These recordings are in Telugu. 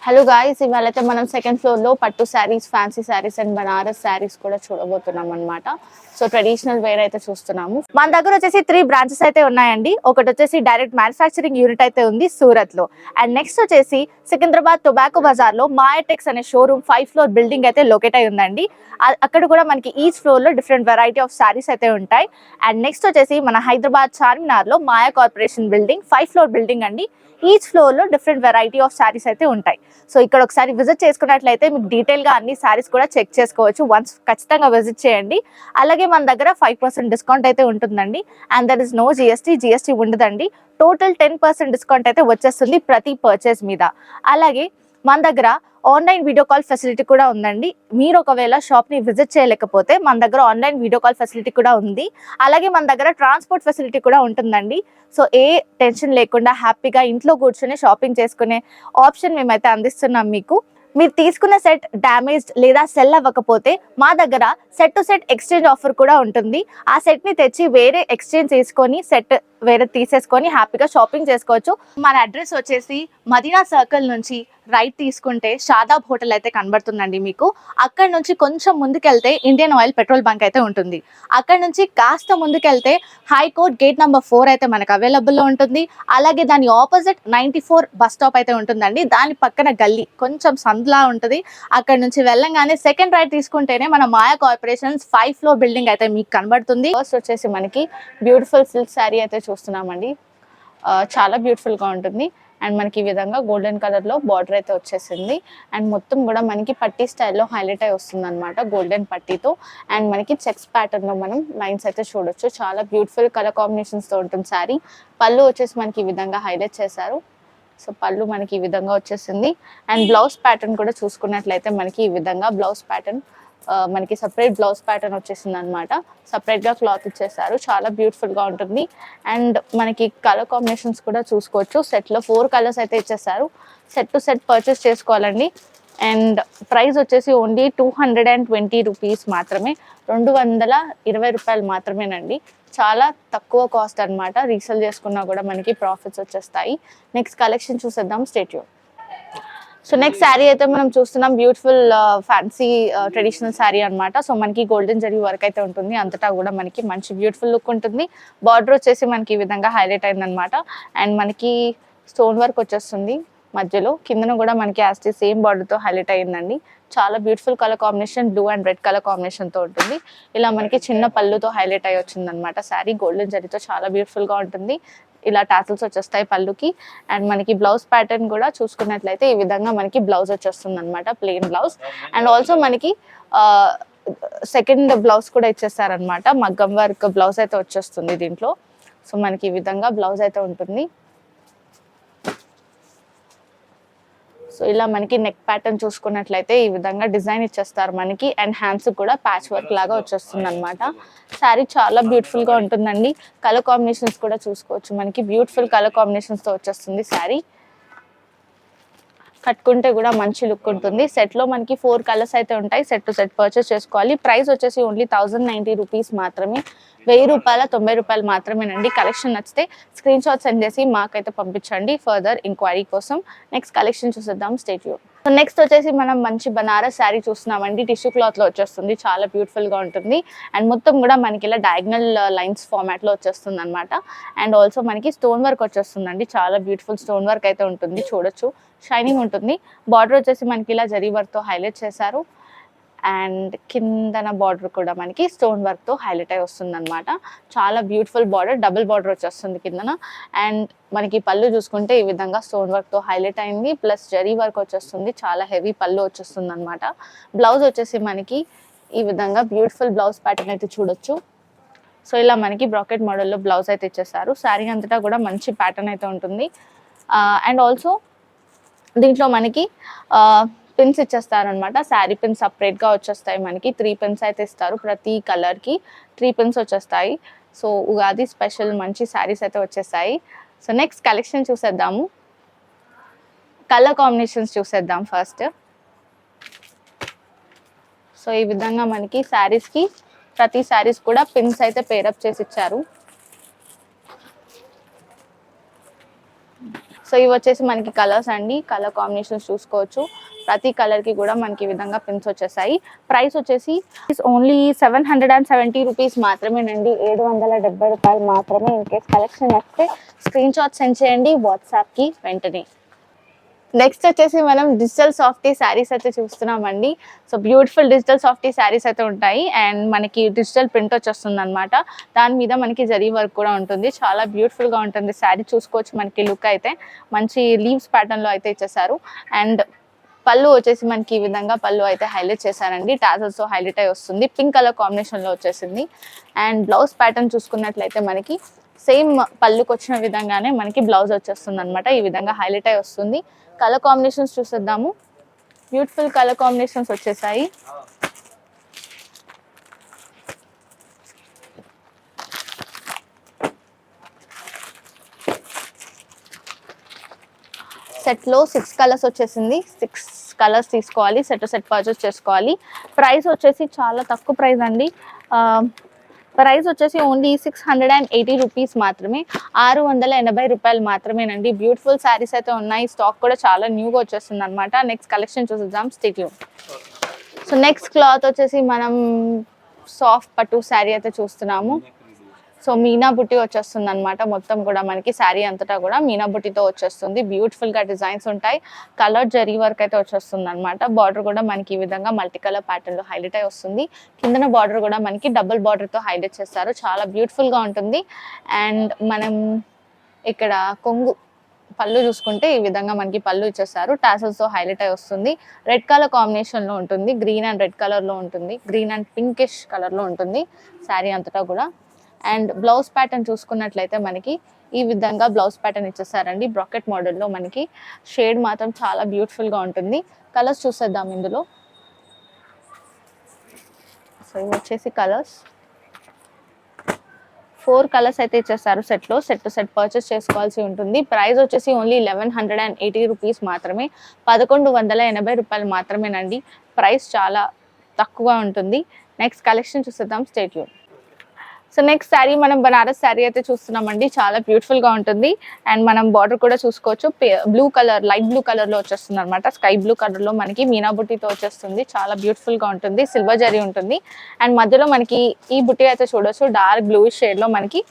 హలో గాయ్స్, ఇవాళైతే మనం సెకండ్ ఫ్లోర్ లో పట్టు శారీస్, ఫ్యాన్సీ శారీస్ అండ్ బనారస్ శారీస్ కూడా చూడబోతున్నాం అనమాట. సో ట్రెడిషనల్ వేర్ అయితే చూస్తున్నాము. మన దగ్గర వచ్చేసి 3 బ్రాంచెస్ అయితే ఉన్నాయండి. ఒకటి వచ్చేసి డైరెక్ట్ మ్యానుఫ్యాక్చరింగ్ యూనిట్ అయితే ఉంది సూరత్ లో. అండ్ నెక్స్ట్ వచ్చేసి సికింద్రాబాద్ టొబాకో బజార్ లో మాయాటెక్స్ అనే షోరూమ్ 5 ఫ్లోర్ బిల్డింగ్ అయితే లొకేట్ అయి ఉందండి. అక్కడ కూడా మనకి ఈచ్ ఫ్లోర్ లో డిఫరెంట్ వెరైటీ ఆఫ్ శారీస్ అయితే ఉంటాయి. అండ్ నెక్స్ట్ వచ్చేసి మన హైదరాబాద్ చార్మినార్ లో మాయా కార్పొరేషన్ బిల్డింగ్ 5 ఫ్లోర్ బిల్డింగ్ అండి. ఈచ్ ఫ్లోర్ లో డిఫరెంట్ వెరైటీ ఆఫ్ శారీస్ అయితే ఉంటాయి. సో ఇక్కడ ఒకసారి విజిట్ చేసుకున్నట్లయితే మీకు డీటెయిల్ గా అన్ని శారీస్ కూడా చెక్ చేసుకోవచ్చు. వన్స్ ఖచ్చితంగా విజిట్ చేయండి. అలాగే మన దగ్గర 5% డిస్కౌంట్ అయితే ఉంటుందండి. And there is no GST ఉండదండి. టోటల్ 10% డిస్కౌంట్ అయితే వచ్చేస్తుంది ప్రతి పర్చేస్ మీద. అలాగే మన దగ్గర ఆన్లైన్ వీడియో కాల్ ఫెసిలిటీ కూడా ఉందండి. మీరు ఒకవేళ షాప్ ని విజిట్ చేయలేకపోతే మన దగ్గర ఆన్లైన్ వీడియో కాల్ ఫెసిలిటీ కూడా ఉంది. అలాగే మన దగ్గర ట్రాన్స్పోర్ట్ ఫెసిలిటీ కూడా ఉంటుందండి. సో ఏ టెన్షన్ లేకుండా హ్యాపీగా ఇంట్లో కూర్చొని షాపింగ్ చేసుకునే ఆప్షన్ మేమైతే అందిస్తున్నాం మీకు. మీరు తీసుకున్న సెట్ డ్యామేజ్డ్ లేదా సెల్ అవ్వకపోతే మా దగ్గర set to set exchange offer కూడా ఉంటుంది. ఆ సెట్ ని తెచ్చి వేరే ఎక్స్చేంజ్ చేసుకొని సెట్ వేరే తీసేసుకొని హ్యాపీగా షాపింగ్ చేసుకోవచ్చు. మన అడ్రస్ వచ్చేసి మదీనా సర్కిల్ నుంచి రైట్ తీసుకుంటే షాదాబ్ హోటల్ అయితే కనబడుతుందండి మీకు. అక్కడ నుంచి కొంచెం ముందుకెళ్తే ఇండియన్ ఆయిల్ పెట్రోల్ బంక్ అయితే ఉంటుంది. అక్కడ నుంచి కాస్త ముందుకెళ్తే హైకోర్ట్ గేట్ నెంబర్ 4 అయితే మనకు అవైలబుల్లో ఉంటుంది. అలాగే దాని ఆపోజిట్ 94 బస్ స్టాప్ అయితే ఉంటుందండి. దాని పక్కన గల్లీ కొంచెం సందులా ఉంటుంది. అక్కడ నుంచి వెళ్ళంగానే సెకండ్ రైట్ తీసుకుంటేనే మన మాయా కార్పొరేషన్స్ 5 ఫ్లోర్ బిల్డింగ్ అయితే మీకు కనబడుతుంది. ఫస్ట్ వచ్చేసి మనకి బ్యూటిఫుల్ సిల్క్ శారీ అయితే చూస్తున్నామండి. చాలా బ్యూటిఫుల్ గా ఉంటుంది. అండ్ మనకి ఈ విధంగా గోల్డెన్ కలర్ లో బార్డర్ అయితే వచ్చేసింది. అండ్ మొత్తం కూడా మనకి పట్టీ స్టైల్లో హైలైట్ అయి వస్తుంది అనమాట, గోల్డెన్ పట్టీతో. అండ్ మనకి చెక్స్ ప్యాటర్న్ లో మనం లైన్స్ అయితే చూడొచ్చు. చాలా బ్యూటిఫుల్ కలర్ కాంబినేషన్స్ తో ఉంటుంది శారీ. పళ్ళు వచ్చేసి మనకి ఈ విధంగా హైలైట్ చేశారు. సో పళ్ళు మనకి ఈ విధంగా వచ్చేసింది. అండ్ బ్లౌజ్ ప్యాటర్న్ కూడా చూసుకున్నట్లయితే మనకి ఈ విధంగా బ్లౌజ్ ప్యాటర్న్ మనకి సపరేట్ బ్లౌజ్ ప్యాటర్న్ వచ్చేసింది అనమాట. సపరేట్ గా క్లాత్ ఇచ్చేసారు. చాలా బ్యూటిఫుల్ గా ఉంటుంది. అండ్ మనకి కలర్ కాంబినేషన్స్ కూడా చూసుకోవచ్చు. సెట్ లో 4 కలర్స్ అయితే ఇచ్చేసారు. సెట్ టు సెట్ పర్చేస్ చేసుకోవాలండి. అండ్ ప్రైస్ వచ్చేసి ఓన్లీ 220 రూపీస్ మాత్రమే, 220 రూపాయలు మాత్రమేనండి. చాలా తక్కువ కాస్ట్ అనమాట. రీసేల్ చేసుకున్నా కూడా మనకి ప్రాఫిట్స్ వచ్చేస్తాయి. నెక్స్ట్ కలెక్షన్ చూసేద్దాం, stay tune. So next sari అయితే మనం చూస్తున్నాం. బ్యూటిఫుల్ ఫ్యాన్సీ ట్రెడిషనల్ శారీ అనమాట. సో మనకి గోల్డెన్ జరీ వర్క్ అయితే ఉంటుంది. అంతటా కూడా మనకి మంచి బ్యూటిఫుల్ లుక్ ఉంటుంది. బార్డర్ వచ్చేసి మనకి ఈ విధంగా హైలైట్ అయింది అనమాట. అండ్ మనకి స్టోన్ వర్క్ వచ్చేస్తుంది మధ్యలో. కిందన కూడా మనకి యాస్టీ సేమ్ బార్డర్ తో హైలైట్ అయ్యిందండి. చాలా beautiful colour combination, blue and red colour combination తో ఉంటుంది. ఇలా మనకి చిన్న పళ్ళుతో హైలైట్ అయ్యి వచ్చింది అనమాట శారీ. గోల్డెన్ జరీతో చాలా బ్యూటిఫుల్ గా ఉంటుంది. ఇలా టాసిల్స్ వచ్చేస్తాయి పళ్ళుకి. అండ్ మనకి బ్లౌజ్ ప్యాటర్న్ కూడా చూసుకున్నట్లయితే ఈ విధంగా మనకి బ్లౌజ్ వచ్చేస్తుంది అనమాట, ప్లెయిన్ బ్లౌజ్. అండ్ ఆల్సో మనకి సెకండ్ బ్లౌజ్ కూడా ఇచ్చేస్తారనమాట. మగ్గం వర్క్ బ్లౌజ్ అయితే వచ్చేస్తుంది దీంట్లో. సో మనకి ఈ విధంగా బ్లౌజ్ అయితే ఉంటుంది. సో ఇలా మనకి నెక్ ప్యాటర్న్ చూసుకున్నట్లయితే ఈ విధంగా డిజైన్ ఇచ్చేస్తారు మనకి. అండ్ హ్యాండ్స్ కూడా ప్యాచ్ వర్క్ లాగా వచ్చేస్తుంది అనమాట. శారీ చాలా బ్యూటిఫుల్ గా ఉంటుందండి. కలర్ కాంబినేషన్స్ కూడా చూసుకోవచ్చు. మనకి బ్యూటిఫుల్ కలర్ కాంబినేషన్స్ తో వచ్చేస్తుంది శారీ. కట్టుకుంటే కూడా మంచి లుక్ ఉంటుంది. సెట్ లో మనకి 4 కలర్స్ అయితే ఉంటాయి. సెట్ టు సెట్ పర్చేస్ చేసుకోవాలి. ప్రైస్ వచ్చేసి ఓన్లీ 1090 రూపీస్ మాత్రమే, 1000 రూపాయల 90 రూపాయలు మాత్రమేనండి. కలెక్షన్ నచ్చితే స్క్రీన్ షాట్ సెండ్ చేసి మాకైతే పంపించండి ఫర్దర్ ఎంక్వైరీ కోసం. నెక్స్ట్ కలెక్షన్ చూసేద్దాం, స్టే ట్యూన్. సో నెక్స్ట్ వచ్చేసి మనం మంచి బనారస్ శారీ చూస్తున్నామండి. టిష్యూ క్లాత్ లో వచ్చేస్తుంది. చాలా బ్యూటిఫుల్ గా ఉంటుంది. అండ్ మొత్తం కూడా మనకి ఇలా డయాగ్నల్ లైన్స్ ఫార్మాట్ లో వచ్చేస్తుంది అనమాట. అండ్ ఆల్సో మనకి స్టోన్ వర్క్ వచ్చేస్తుందండి. చాలా బ్యూటిఫుల్ స్టోన్ వర్క్ అయితే ఉంటుంది, చూడొచ్చు. షైనింగ్ ఉంటుంది. బార్డర్ వచ్చేసి మనకి ఇలా జరీ వర్క్ తో హైలైట్ చేశారు. అండ్ కిందన బార్డర్ కూడా మనకి స్టోన్ వర్క్ తో హైలైట్ అయి వస్తుంది అనమాట. చాలా బ్యూటిఫుల్ బార్డర్, డబుల్ బార్డర్ వచ్చేస్తుంది కిందన. అండ్ మనకి పళ్ళు చూసుకుంటే ఈ విధంగా స్టోన్ వర్క్ తో హైలైట్ అయింది, ప్లస్ జరీ వర్క్ వచ్చేస్తుంది. చాలా హెవీ పళ్ళు వచ్చేస్తుంది అనమాట. బ్లౌజ్ వచ్చేసి మనకి ఈ విధంగా బ్యూటిఫుల్ బ్లౌజ్ ప్యాటర్న్ అయితే చూడొచ్చు. సో ఇలా మనకి బ్రాకెట్ మోడల్లో బ్లౌజ్ అయితే ఇచ్చేసారు. శారీ అంతటా కూడా మంచి ప్యాటర్న్ అయితే ఉంటుంది. అండ్ ఆల్సో దీంట్లో మనకి పిన్స్ ఇచ్చేస్తారనమాట. శారీ పిన్స్ సపరేట్ గా వచ్చేస్తాయి మనకి. 3 పిన్స్ అయితే ఇస్తారు. ప్రతి కలర్ కి 3 పిన్స్ వచ్చేస్తాయి. సో ఉగాది స్పెషల్ మంచి శారీస్ అయితే వచ్చేసాయి. సో నెక్స్ట్ కలెక్షన్ చూసేద్దాము. కలర్ కాంబినేషన్స్ చూసేద్దాం ఫస్ట్. సో ఈ విధంగా మనకి శారీస్ కి ప్రతి శారీస్ కూడా పిన్స్ అయితే పేరప్ చేసి ఇచ్చారు. సో ఇవి వచ్చేసి మనకి కలర్స్ అండి, కలర్ కాంబినేషన్స్ చూసుకోవచ్చు. ప్రతి కలర్కి కూడా మనకి ఈ విధంగా పిన్స్ వచ్చేసాయి. ప్రైస్ వచ్చేసి ఓన్లీ 770 రూపీస్ మాత్రమేనండి, 770 రూపాయలు మాత్రమే. ఇన్ కేస్ కలెక్షన్ వస్తే స్క్రీన్ షాట్ సెండ్ చేయండి వాట్సాప్కి వెంటనే. నెక్స్ట్ వచ్చేసి మనం డిజిటల్ సాఫ్టీ శారీస్ అయితే చూస్తున్నామండి. So beautiful digital softy saris అయితే ఉంటాయి అండ్ మనకి డిజిటల్ ప్రింట్ వచ్చేస్తుంది అనమాట. దాని మీద మనకి జరీ వర్క్ కూడా ఉంటుంది. చాలా బ్యూటిఫుల్గా ఉంటుంది శారీ. చూసుకోవచ్చు మనకి లుక్ అయితే మంచి లీవ్స్ ప్యాటర్న్లో అయితే ఇచ్చేసారు. అండ్ పళ్ళు వచ్చేసి మనకి ఈ విధంగా పళ్ళు అయితే హైలైట్ చేశారండి, టాజల్స్తో హైలైట్ అయి వస్తుంది. పింక్ కలర్ కాంబినేషన్లో వచ్చేసింది. అండ్ బ్లౌజ్ ప్యాటర్న్ చూసుకున్నట్లయితే మనకి సేమ్ పళ్ళుకి వచ్చిన విధంగానే మనకి బ్లౌజ్ వచ్చేస్తుంది అనమాట. ఈ విధంగా హైలైట్ అయి వస్తుంది. కలర్ కాంబినేషన్స్ చూసేద్దాము. బ్యూటిఫుల్ కలర్ కాంబినేషన్స్ వచ్చేసాయి. సెట్లో 6 కలర్స్ వచ్చేసింది. 6 కలర్స్ తీసుకోవాలి, సెట్ పర్చేస్ చేసుకోవాలి. ప్రైస్ వచ్చేసి చాలా తక్కువ ప్రైస్ అండి. ప్రైస్ వచ్చేసి ఓన్లీ 680 రూపీస్ మాత్రమే, 680 రూపాయలు మాత్రమేనండి. బ్యూటిఫుల్ శారీస్ అయితే ఉన్నాయి. స్టాక్ కూడా చాలా న్యూగా వచ్చేస్తుంది అనమాట. నెక్స్ట్ కలెక్షన్ చూసేద్దాం, stay tune. So next cloth వచ్చేసి మనం సాఫ్ట్ పట్టు శారీ అయితే చూస్తున్నాము. సో మీనా బుట్టి వచ్చేస్తుంది అనమాట. మొత్తం కూడా మనకి శారీ అంతటా కూడా మీనా బుట్టితో వచ్చేస్తుంది. బ్యూటిఫుల్గా డిజైన్స్ ఉంటాయి. కలర్ జరీ వర్క్ అయితే వచ్చేస్తుంది అనమాట. బార్డర్ కూడా మనకి ఈ విధంగా మల్టీ కలర్ ప్యాటర్న్లో హైలైట్ అయి వస్తుంది. కిందన బార్డర్ కూడా మనకి డబుల్ బార్డర్తో హైలైట్ చేస్తారు. చాలా బ్యూటిఫుల్గా ఉంటుంది. అండ్ మనం ఇక్కడ కొంగు పళ్ళు చూసుకుంటే ఈ విధంగా మనకి పళ్ళు ఇచ్చేస్తారు. టాసల్స్తో హైలైట్ అయి వస్తుంది. రెడ్ కలర్ కాంబినేషన్లో ఉంటుంది. గ్రీన్ అండ్ రెడ్ కలర్లో ఉంటుంది. గ్రీన్ అండ్ పింకిష్ కలర్లో ఉంటుంది శారీ అంతటా కూడా. అండ్ బ్లౌజ్ ప్యాటర్న్ చూసుకున్నట్లయితే మనకి ఈ విధంగా బ్లౌజ్ ప్యాటర్న్ ఇచ్చేసారండి. బ్రాకెట్ మోడల్లో మనకి షేడ్ మాత్రం చాలా బ్యూటిఫుల్గా ఉంటుంది. కలర్స్ చూసేద్దాం ఇందులో. సో ఇవి వచ్చేసి కలర్స్ 4 కలర్స్ అయితే ఇచ్చేస్తారు సెట్లో. సెట్ పర్చేస్ చేసుకోవాల్సి ఉంటుంది. ప్రైస్ వచ్చేసి ఓన్లీ 1180 రూపీస్ మాత్రమే, 1180 రూపాయలు మాత్రమేనండి. ప్రైస్ చాలా తక్కువ ఉంటుంది. నెక్స్ట్ కలెక్షన్ చూసేద్దాం, stay tune. So next sari మనం బనారస్ శారీ అయితే చూస్తున్నామండి. చాలా బ్యూటిఫుల్గా ఉంటుంది. అండ్ మనం బార్డర్ కూడా చూసుకోవచ్చు. బ్లూ కలర్, లైట్ బ్లూ కలర్లో వచ్చేస్తుంది అనమాట. స్కై బ్లూ కలర్లో మనకి మీనా బుట్టితో వచ్చేస్తుంది. చాలా బ్యూటిఫుల్గా ఉంటుంది. సిల్వర్ జరీ ఉంటుంది. అండ్ మధ్యలో మనకి ఈ బుట్టి అయితే చూడొచ్చు, డార్క్ బ్లూ షేడ్లో మనకి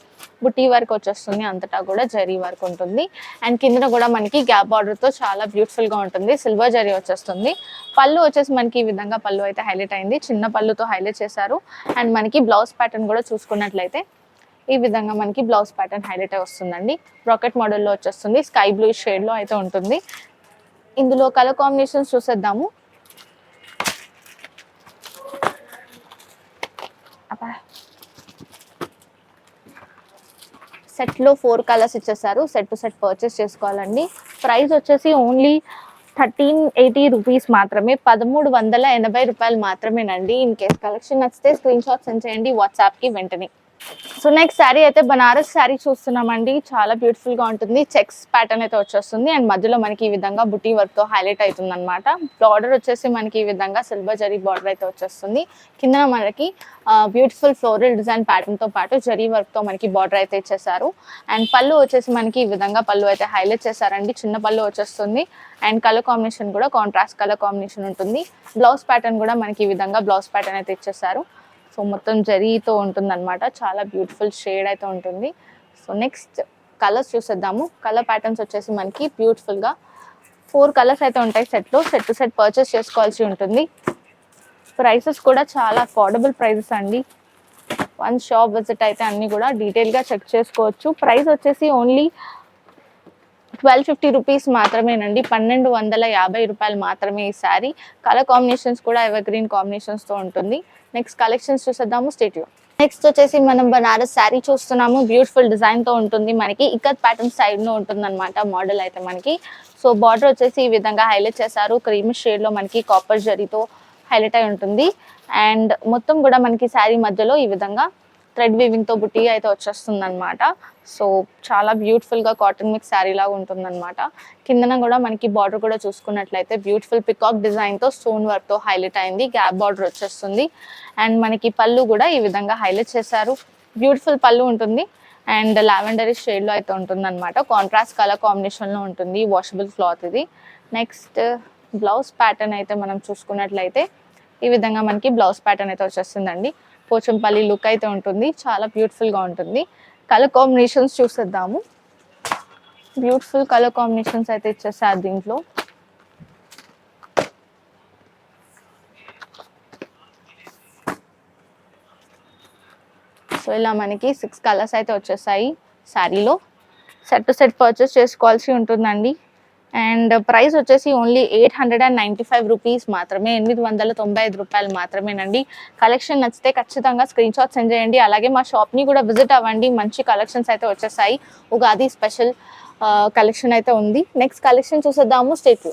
బుట్టి వర్క్ వచ్చేస్తుంది. అంతటా కూడా జరీ వర్క్ ఉంటుంది. అండ్ కింద కూడా మనకి గ్యాప్ బార్డర్తో చాలా బ్యూటిఫుల్గా ఉంటుంది. సిల్వర్ జరీ వచ్చేస్తుంది. పళ్ళు వచ్చేసి మనకి ఈ విధంగా పళ్ళు అయితే హైలైట్ అయింది. చిన్న పళ్ళుతో హైలైట్ చేశారు. అండ్ మనకి బ్లౌజ్ ప్యాటర్న్ కూడా చూసుకున్నట్లయితే ఈ విధంగా మనకి బ్లౌజ్ ప్యాటర్న్ హైలైట్ అయి వస్తుందండి. రాకెట్ మోడల్లో వచ్చేస్తుంది. స్కై బ్లూ షేడ్లో అయితే ఉంటుంది. ఇందులో కలర్ కాంబినేషన్స్ చూసేద్దాము. సెట్లో 4 కలర్స్ ఇచ్చేసారు. సెట్ పర్చేస్ చేసుకోవాలండి. ప్రైస్ వచ్చేసి ఓన్లీ 1380 రూపీస్ మాత్రమే, 1380 రూపాయలు మాత్రమేనండి. ఇన్ కేస్ కలెక్షన్ నచ్చితే స్క్రీన్ షాట్ సెండ్ చేయండి వాట్సాప్కి వెంటనే. సో నెక్స్ట్ శారీ అయితే బనారస్ శారీ చూస్తున్నామండి. చాలా బ్యూటిఫుల్గా ఉంటుంది. చెక్స్ ప్యాటర్న్ అయితే వచ్చేస్తుంది. అండ్ మధ్యలో మనకి ఈ విధంగా బుటీ వర్క్తో హైలైట్ అవుతుంది అనమాట. బార్డర్ వచ్చేసి మనకి ఈ విధంగా సిల్వర్ జరీ బార్డర్ అయితే వచ్చేస్తుంది. కింద మనకి బ్యూటిఫుల్ ఫ్లోరల్ డిజైన్ ప్యాటర్న్తో పాటు జరీ వర్క్తో మనకి బార్డర్ అయితే ఇచ్చేసారు. అండ్ పళ్ళు వచ్చేసి మనకి ఈ విధంగా పళ్ళు అయితే హైలైట్ చేశారండి. చిన్న పళ్ళు వచ్చేస్తుంది. అండ్ కలర్ కాంబినేషన్ కూడా కాంట్రాస్ట్ కలర్ కాంబినేషన్ ఉంటుంది. బ్లౌజ్ ప్యాటర్న్ కూడా మనకి ఈ విధంగా బ్లౌజ్ ప్యాటర్న్ అయితే ఇచ్చేసారు. సో మొత్తం జరీతో ఉంటుందన్నమాట. చాలా బ్యూటిఫుల్ షేడ్ అయితే ఉంటుంది. సో నెక్స్ట్ కలర్స్ చూసేద్దాము. కలర్ ప్యాటర్న్స్ వచ్చేసి మనకి బ్యూటిఫుల్గా 4 కలర్స్ అయితే ఉంటాయి సెట్లో. సెట్ పర్చేస్ చేసుకోవాల్సి ఉంటుంది. ప్రైసెస్ కూడా చాలా అఫోర్డబుల్ ప్రైసెస్ అండి. వన్ షాప్ విజిట్ అయితే అన్నీ కూడా డీటెయిల్గా చెక్ చేసుకోవచ్చు. ప్రైస్ వచ్చేసి ఓన్లీ 1250 రూపీస్ మాత్రమేనండి, 1250 రూపాయలు మాత్రమే ఈ శారీ. కలర్ కాంబినేషన్స్ కూడా ఎవర్ గ్రీన్ కాంబినేషన్స్తో ఉంటుంది. నెక్స్ట్ కలెక్షన్స్ చూసేద్దాము, స్టే ట్యూన్. నెక్స్ట్ వచ్చేసి మనం బనారస్ శారీ చూస్తున్నాము. బ్యూటిఫుల్ డిజైన్తో ఉంటుంది. మనకి ఇక్కత్ ప్యాటర్న్ స్టైల్లో ఉంటుంది అనమాట మోడల్ అయితే మనకి. సో బార్డర్ వచ్చేసి ఈ విధంగా హైలైట్ చేశారు. క్రీమ్ షేడ్లో మనకి కాపర్ జరీతో హైలైట్ అయి ఉంటుంది. అండ్ మొత్తం కూడా మనకి శారీ మధ్యలో ఈ విధంగా థ్రెడ్ వీవింగ్తో బుట్టి అయితే వచ్చేస్తుంది అనమాట. సో చాలా బ్యూటిఫుల్గా కాటన్ మిక్స్ శారీ లాగా ఉంటుందన్నమాట. కిందన కూడా మనకి బార్డర్ కూడా చూసుకున్నట్లయితే బ్యూటిఫుల్ పికాక్ డిజైన్తో స్టోన్ వర్క్తో హైలైట్ అయింది. గ్యాప్ బార్డర్ వచ్చేస్తుంది. అండ్ మనకి పళ్ళు కూడా ఈ విధంగా హైలైట్ చేశారు. బ్యూటిఫుల్ పళ్ళు ఉంటుంది. అండ్ లావెండరీ షేడ్లో అయితే ఉంటుంది అనమాట. కాంట్రాస్ట్ కలర్ కాంబినేషన్లో ఉంటుంది. వాషబుల్ క్లాత్ ఇది. నెక్స్ట్ బ్లౌజ్ ప్యాటర్న్ అయితే మనం చూసుకున్నట్లయితే ఈ విధంగా మనకి బ్లౌజ్ ప్యాటర్న్ అయితే వచ్చేస్తుందండి. పోచంపల్లి లుక్ అయితే ఉంటుంది. చాలా బ్యూటిఫుల్గా ఉంటుంది. కలర్ కాంబినేషన్స్ చూసేద్దాము. బ్యూటిఫుల్ కలర్ కాంబినేషన్స్ అయితే ఇచ్చేసారు దీంట్లో. సో ఇలా మనకి 6 కలర్స్ అయితే వచ్చేసాయి శారీలో. సెట్ టు సెట్ పర్చేస్ చేసుకోవాల్సి ఉంటుందండి. అండ్ ప్రైస్ వచ్చేసి ఓన్లీ 895 రూపీస్ మాత్రమే, 895 రూపాయలు మాత్రమేనండి. కలెక్షన్ నచ్చితే ఖచ్చితంగా స్క్రీన్ షాట్ సెండ్ చేయండి. అలాగే మా షాప్ని కూడా విజిట్ అవ్వండి. మంచి కలెక్షన్స్ అయితే వచ్చేసాయి. ఉగాది స్పెషల్ కలెక్షన్ అయితే ఉంది. నెక్స్ట్ కలెక్షన్ చూసేద్దాము. స్టేట్.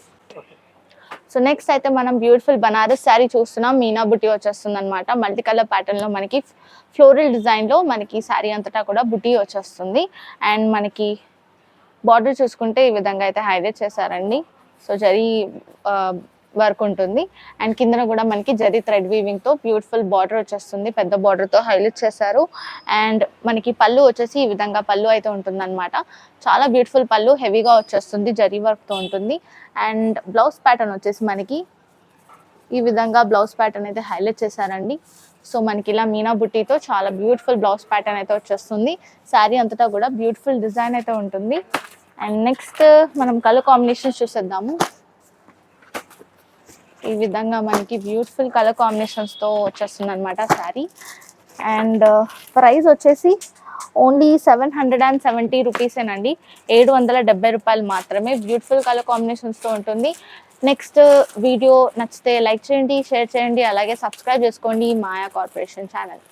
సో నెక్స్ట్ అయితే మనం బ్యూటిఫుల్ బనారస్ శారీ చూస్తున్నాం. మీనా బుట్టి వచ్చేస్తుంది అనమాట. మల్టీ కలర్ ప్యాటర్న్లో మనకి ఫ్లోరల్ డిజైన్లో మనకి శారీ అంతటా కూడా బుట్టి వచ్చేస్తుంది. అండ్ మనకి బార్డర్ చూసుకుంటే ఈ విధంగా అయితే హైలైట్ చేశారండి. సో జరీ వర్క్ ఉంటుంది. అండ్ కిందన కూడా మనకి జరీ థ్రెడ్ వీవింగ్తో బ్యూటిఫుల్ బార్డర్ వచ్చేస్తుంది. పెద్ద బార్డర్తో హైలైట్ చేశారు. అండ్ మనకి పళ్ళు వచ్చేసి ఈ విధంగా పళ్ళు అయితే ఉంటుందన్నమాట. చాలా బ్యూటిఫుల్ పళ్ళు, హెవీగా వచ్చేస్తుంది, జరీ వర్క్తో ఉంటుంది. అండ్ బ్లౌజ్ ప్యాటర్న్ వచ్చేసి మనకి ఈ విధంగా బ్లౌజ్ ప్యాటర్న్ అయితే హైలైట్ చేశారండి. సో మనకి ఇలా మీనా బుట్టితో చాలా బ్యూటిఫుల్ బ్లౌజ్ ప్యాటర్న్ అయితే వచ్చేస్తుంది. శారీ అంతటా కూడా బ్యూటిఫుల్ డిజైన్ అయితే ఉంటుంది. అండ్ నెక్స్ట్ మనం కలర్ కాంబినేషన్స్ చూసేద్దాము. ఈ విధంగా మనకి బ్యూటిఫుల్ కలర్ కాంబినేషన్స్తో వచ్చేస్తుంది అనమాట శారీ. అండ్ ప్రైస్ వచ్చేసి ఓన్లీ 770 రూపీసేనండి, 770 రూపాయలు మాత్రమే. బ్యూటిఫుల్ కలర్ కాంబినేషన్స్తో ఉంటుంది. నెక్స్ట్ వీడియో నచ్చితే లైక్ చేయండి, షేర్ చేయండి, అలాగే సబ్స్క్రైబ్ చేసుకోండి మాయా కార్పొరేషన్ ఛానల్.